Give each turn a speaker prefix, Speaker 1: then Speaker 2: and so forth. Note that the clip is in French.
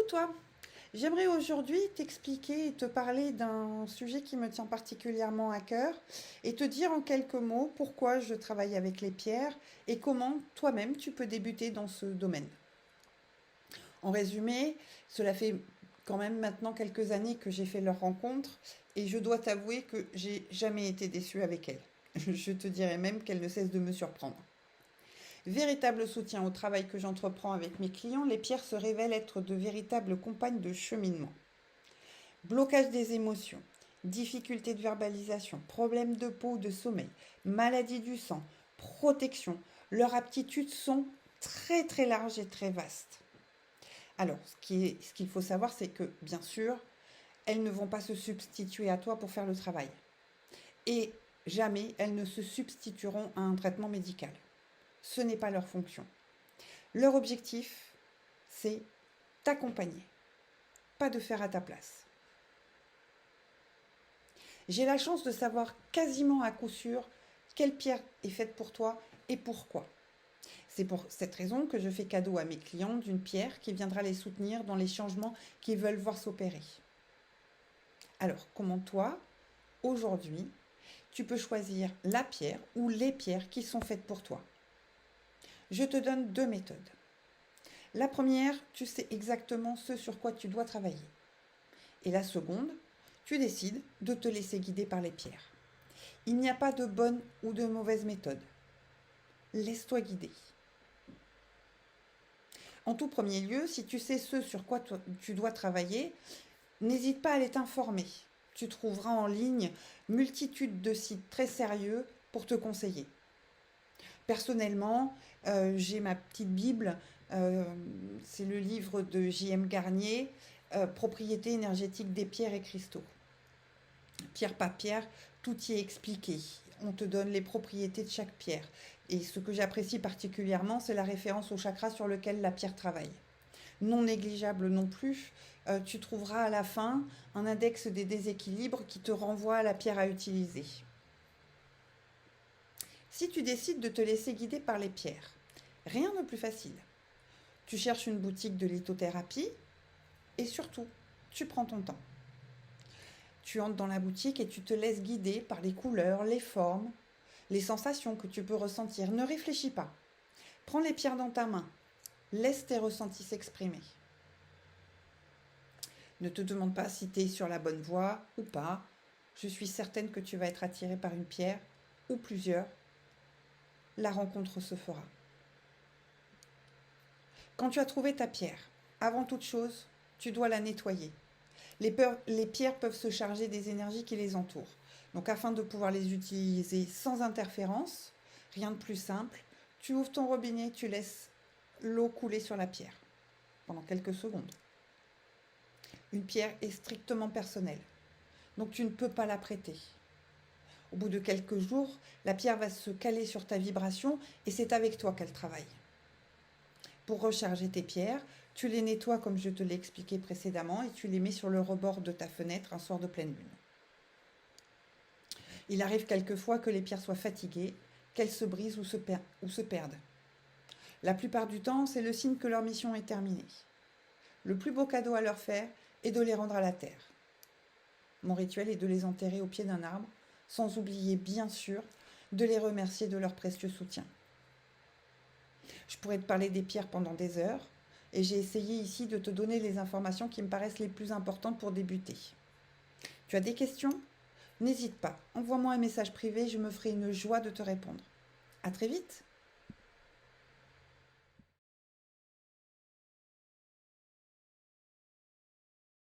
Speaker 1: toi, j'aimerais aujourd'hui t'expliquer et te parler d'un sujet qui me tient particulièrement à cœur et te dire en quelques mots pourquoi je travaille avec les pierres et comment toi-même tu peux débuter dans ce domaine. En résumé, cela fait quand même maintenant quelques années que j'ai fait leur rencontre et je dois t'avouer que j'ai jamais été déçue avec elles. Je te dirais même qu'elles ne cessent de me surprendre. Véritable soutien au travail que j'entreprends avec mes clients, les pierres se révèlent être de véritables compagnes de cheminement. Blocage des émotions, difficultés de verbalisation, problèmes de peau ou de sommeil, maladie du sang, protection, leurs aptitudes sont très très larges et très vastes. Alors, ce qu'il faut savoir, c'est que, bien sûr, elles ne vont pas se substituer à toi pour faire le travail. Et jamais elles ne se substitueront à un traitement médical. Ce n'est pas leur fonction. Leur objectif, c'est t'accompagner, pas de faire à ta place. J'ai la chance de savoir quasiment à coup sûr quelle pierre est faite pour toi et pourquoi. C'est pour cette raison que je fais cadeau à mes clients d'une pierre qui viendra les soutenir dans les changements qu'ils veulent voir s'opérer. Alors, comment toi, aujourd'hui, tu peux choisir la pierre ou les pierres qui sont faites pour toi? Je te donne deux méthodes. La première, tu sais exactement ce sur quoi tu dois travailler. Et la seconde, tu décides de te laisser guider par les pierres. Il n'y a pas de bonne ou de mauvaise méthode. Laisse-toi guider. En tout premier lieu, si tu sais ce sur quoi tu dois travailler, n'hésite pas à aller t'informer. Tu trouveras en ligne multitude de sites très sérieux pour te conseiller. Personnellement, j'ai ma petite Bible, euh, c'est le livre de J.M. Garnier, Propriétés énergétiques des pierres et cristaux. Pierre par pierre, tout y est expliqué. On te donne les propriétés de chaque pierre. Et ce que j'apprécie particulièrement, c'est la référence au chakra sur lequel la pierre travaille. Non négligeable non plus, tu trouveras à la fin un index des déséquilibres qui te renvoie à la pierre à utiliser. Si tu décides de te laisser guider par les pierres, rien de plus facile. Tu cherches une boutique de lithothérapie et surtout, tu prends ton temps. Tu entres dans la boutique et tu te laisses guider par les couleurs, les formes, les sensations que tu peux ressentir. Ne réfléchis pas. Prends les pierres dans ta main. Laisse tes ressentis s'exprimer. Ne te demande pas si tu es sur la bonne voie ou pas. Je suis certaine que tu vas être attiré par une pierre ou plusieurs. La rencontre se fera. Quand tu as trouvé ta pierre, avant toute chose, tu dois la nettoyer. Les pierres peuvent se charger des énergies qui les entourent. Donc afin de pouvoir les utiliser sans interférence, rien de plus simple, tu ouvres ton robinet, tu laisses l'eau couler sur la pierre pendant quelques secondes. Une pierre est strictement personnelle, donc tu ne peux pas la prêter. Au bout de quelques jours, la pierre va se caler sur ta vibration et c'est avec toi qu'elle travaille. Pour recharger tes pierres, tu les nettoies comme je te l'ai expliqué précédemment et tu les mets sur le rebord de ta fenêtre un soir de pleine lune. Il arrive quelquefois que les pierres soient fatiguées, qu'elles se brisent ou se perdent. La plupart du temps, c'est le signe que leur mission est terminée. Le plus beau cadeau à leur faire est de les rendre à la terre. Mon rituel est de les enterrer au pied d'un arbre, sans oublier bien sûr de les remercier de leur précieux soutien. Je pourrais te parler des pierres pendant des heures, et j'ai essayé ici de te donner les informations qui me paraissent les plus importantes pour débuter. Tu as des questions? N'hésite pas, envoie-moi un message privé, je me ferai une joie de te répondre. À très vite!